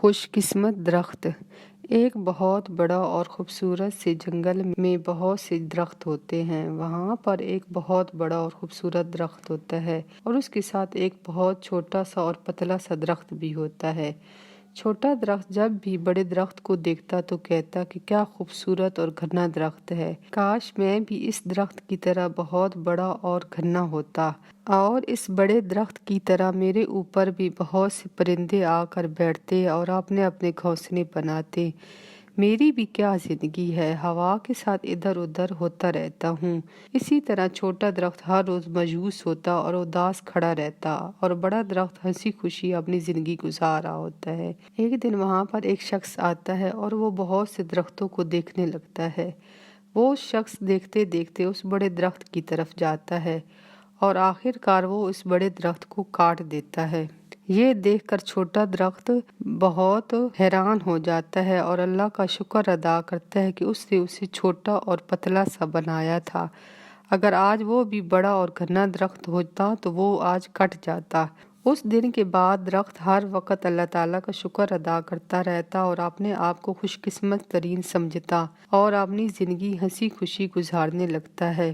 خوش قسمت درخت۔ ایک بہت بڑا اور خوبصورت سے جنگل میں بہت سے درخت ہوتے ہیں۔ وہاں پر ایک بہت بڑا اور خوبصورت درخت ہوتا ہے اور اس کے ساتھ ایک بہت چھوٹا سا اور پتلا سا درخت بھی ہوتا ہے۔ چھوٹا درخت جب بھی بڑے درخت کو دیکھتا تو کہتا کہ کیا خوبصورت اور گھنا درخت ہے، کاش میں بھی اس درخت کی طرح بہت بڑا اور گھنا ہوتا، اور اس بڑے درخت کی طرح میرے اوپر بھی بہت سے پرندے آ کر بیٹھتے اور اپنے اپنے گھونسلے بناتے۔ میری بھی کیا زندگی ہے، ہوا کے ساتھ ادھر ادھر ہوتا رہتا ہوں۔ اسی طرح چھوٹا درخت ہر روز مایوس ہوتا اور اداس کھڑا رہتا، اور بڑا درخت ہنسی خوشی اپنی زندگی گزار رہا ہوتا ہے۔ ایک دن وہاں پر ایک شخص آتا ہے اور وہ بہت سے درختوں کو دیکھنے لگتا ہے۔ وہ شخص دیکھتے دیکھتے اس بڑے درخت کی طرف جاتا ہے اور آخر کار وہ اس بڑے درخت کو کاٹ دیتا ہے۔ یہ دیکھ کر چھوٹا درخت بہت حیران ہو جاتا ہے اور اللہ کا شکر ادا کرتا ہے کہ اس نے اسے چھوٹا اور پتلا سا بنایا تھا۔ اگر آج وہ بھی بڑا اور گھنا درخت ہوتا تو وہ آج کٹ جاتا۔ اس دن کے بعد درخت ہر وقت اللہ تعالیٰ کا شکر ادا کرتا رہتا اور اپنے آپ کو خوش قسمت ترین سمجھتا اور اپنی زندگی ہنسی خوشی گزارنے لگتا ہے۔